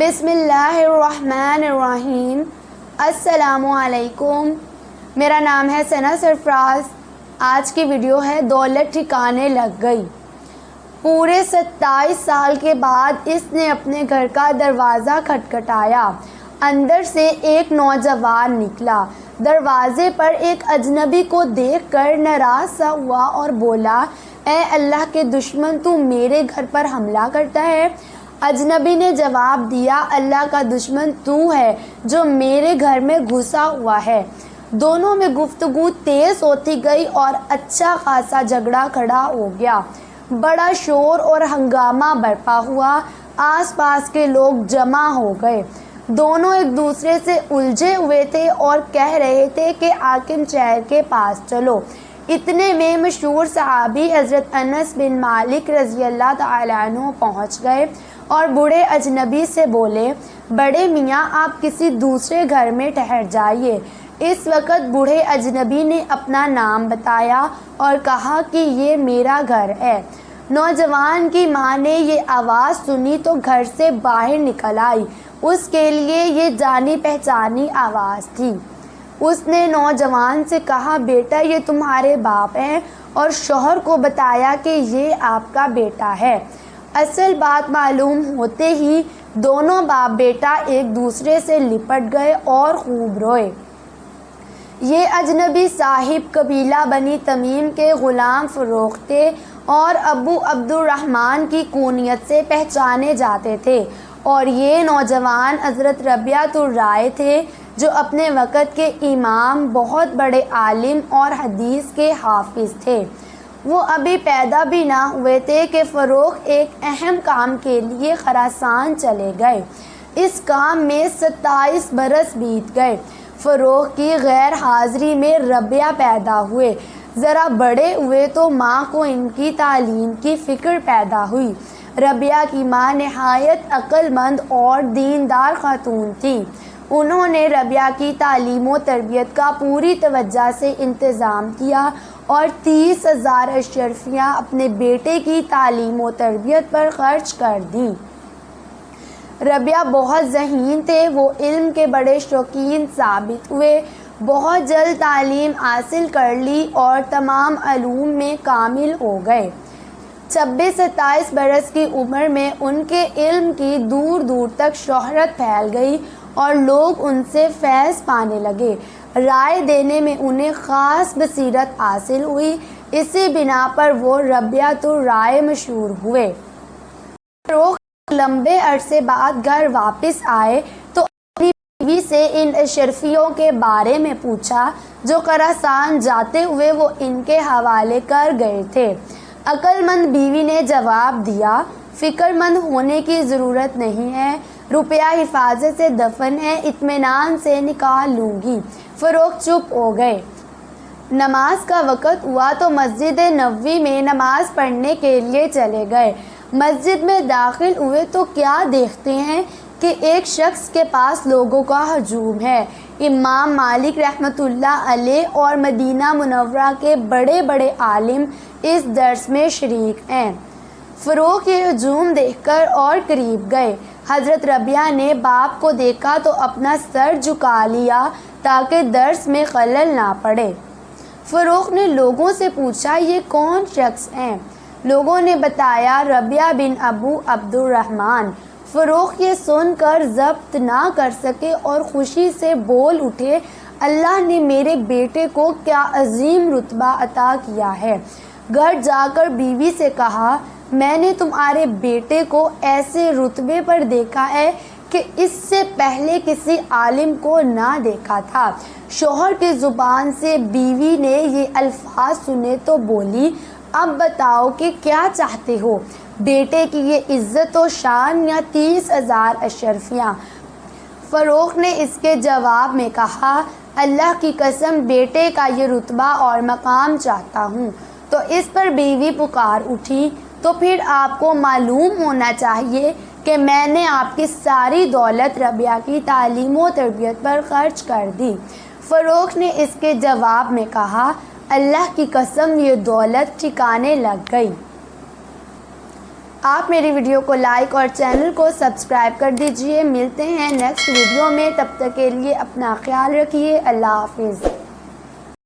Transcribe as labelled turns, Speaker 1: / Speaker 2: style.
Speaker 1: بسم اللہ الرحمن الرحیم۔ السلام علیکم، میرا نام ہے ثنا سرفراز۔ آج کی ویڈیو ہے دولت ٹھکانے لگ گئی۔ پورے 27 سال کے بعد اس نے اپنے گھر کا دروازہ کھٹکھٹایا۔ اندر سے ایک نوجوان نکلا۔ دروازے پر ایک اجنبی کو دیکھ کر ناراض سا ہوا اور بولا، اے اللہ کے دشمن، تو میرے گھر پر حملہ کرتا ہے؟ اجنبی نے جواب دیا، اللہ کا دشمن تو ہے جو میرے گھر میں گھسا ہوا ہے۔ دونوں میں گفتگو تیز ہوتی گئی اور اچھا خاصا جھگڑا کھڑا ہو گیا۔ بڑا شور اور ہنگامہ برپا ہوا۔ آس پاس کے لوگ جمع ہو گئے۔ دونوں ایک دوسرے سے الجھے ہوئے تھے اور کہہ رہے تھے کہ حاکم شہر کے پاس چلو۔ اتنے میں مشہور صحابی حضرت انس بن مالک رضی اللہ تعالیٰ عنہ پہنچ گئے اور بوڑھے اجنبی سے بولے، بڑے میاں آپ کسی دوسرے گھر میں ٹھہر جائیے۔ اس وقت بوڑھے اجنبی نے اپنا نام بتایا اور کہا کہ یہ میرا گھر ہے۔ نوجوان کی ماں نے یہ آواز سنی تو گھر سے باہر نکل آئی۔ اس کے لیے یہ جانی پہچانی آواز تھی۔ اس نے نوجوان سے کہا، بیٹا یہ تمہارے باپ ہیں، اور شوہر کو بتایا کہ یہ آپ کا بیٹا ہے۔ اصل بات معلوم ہوتے ہی دونوں باپ بیٹا ایک دوسرے سے لپٹ گئے اور خوب روئے۔ یہ اجنبی صاحب قبیلہ بنی تمیم کے غلام فروخ تھے اور ابو عبد الرحمن کی کونیت سے پہچانے جاتے تھے، اور یہ نوجوان حضرت ربیعۃ الرائے تھے جو اپنے وقت کے امام، بہت بڑے عالم اور حدیث کے حافظ تھے۔ وہ ابھی پیدا بھی نہ ہوئے تھے کہ فروخ ایک اہم کام کے لیے خراسان چلے گئے۔ اس کام میں 27 برس بیت گئے۔ فروخ کی غیر حاضری میں ربیعہ پیدا ہوئے۔ ذرا بڑے ہوئے تو ماں کو ان کی تعلیم کی فکر پیدا ہوئی۔ ربیعہ کی ماں نہایت عقل مند اور دیندار خاتون تھی۔ انہوں نے ربیعہ کی تعلیم و تربیت کا پوری توجہ سے انتظام کیا اور 30,000 اشرفیاں اپنے بیٹے کی تعلیم و تربیت پر خرچ کر دیں۔ ربیعہ بہت ذہین تھے۔ وہ علم کے بڑے شوقین ثابت ہوئے۔ بہت جلد تعلیم حاصل کر لی اور تمام علوم میں کامل ہو گئے۔ 26-27 برس کی عمر میں ان کے علم کی دور دور تک شہرت پھیل گئی اور لوگ ان سے فیض پانے لگے۔ رائے دینے میں انہیں خاص بصیرت حاصل ہوئی۔ اسی بنا پر وہ ربیعۃ الرائے مشہور ہوئے۔ فروخ لمبے عرصے بعد گھر واپس آئے تو اپنی بیوی سے ان اشرفیوں کے بارے میں پوچھا جو خراسان جاتے ہوئے وہ ان کے حوالے کر گئے تھے۔ عقل مند بیوی نے جواب دیا، فکر مند ہونے کی ضرورت نہیں ہے، روپیہ حفاظت سے دفن ہے، اطمینان سے نکال لوں گی۔ فروخ چپ ہو گئے۔ نماز کا وقت ہوا تو مسجد نبوی میں نماز پڑھنے کے لیے چلے گئے۔ مسجد میں داخل ہوئے تو کیا دیکھتے ہیں کہ ایک شخص کے پاس لوگوں کا ہجوم ہے۔ امام مالک رحمۃ اللہ علیہ اور مدینہ منورہ کے بڑے بڑے عالم اس درس میں شریک ہیں۔ فروخ یہ ہجوم دیکھ کر اور قریب گئے۔ حضرت ربیعہ نے باپ کو دیکھا تو اپنا سر جھکا لیا تاکہ درس میں خلل نہ پڑے۔ فروخ نے لوگوں سے پوچھا، یہ کون شخص ہیں؟ لوگوں نے بتایا، ربیعہ بن ابو عبد الرحمن۔ فروخ یہ سن کر ضبط نہ کر سکے اور خوشی سے بول اٹھے، اللہ نے میرے بیٹے کو کیا عظیم رتبہ عطا کیا ہے۔ گھر جا کر بیوی سے کہا، میں نے تمہارے بیٹے کو ایسے رتبے پر دیکھا ہے کہ اس سے پہلے کسی عالم کو نہ دیکھا تھا۔ شوہر کی زبان سے بیوی نے یہ الفاظ سنے تو بولی، اب بتاؤ کہ کیا چاہتے ہو، بیٹے کی یہ عزت و شان یا 30,000 اشرفیاں؟ فروخ نے اس کے جواب میں کہا، اللہ کی قسم بیٹے کا یہ رتبہ اور مقام چاہتا ہوں۔ تو اس پر بیوی پکار اٹھی، تو پھر آپ کو معلوم ہونا چاہیے کہ میں نے آپ کی ساری دولت ربیعہ کی تعلیم و تربیت پر خرچ کر دی۔ فروخ نے اس کے جواب میں کہا، اللہ کی قسم یہ دولت ٹھکانے لگ گئی۔ آپ میری ویڈیو کو لائک اور چینل کو سبسکرائب کر دیجئے۔ ملتے ہیں نیکسٹ ویڈیو میں، تب تک کے لیے اپنا خیال رکھیے۔ اللہ حافظ۔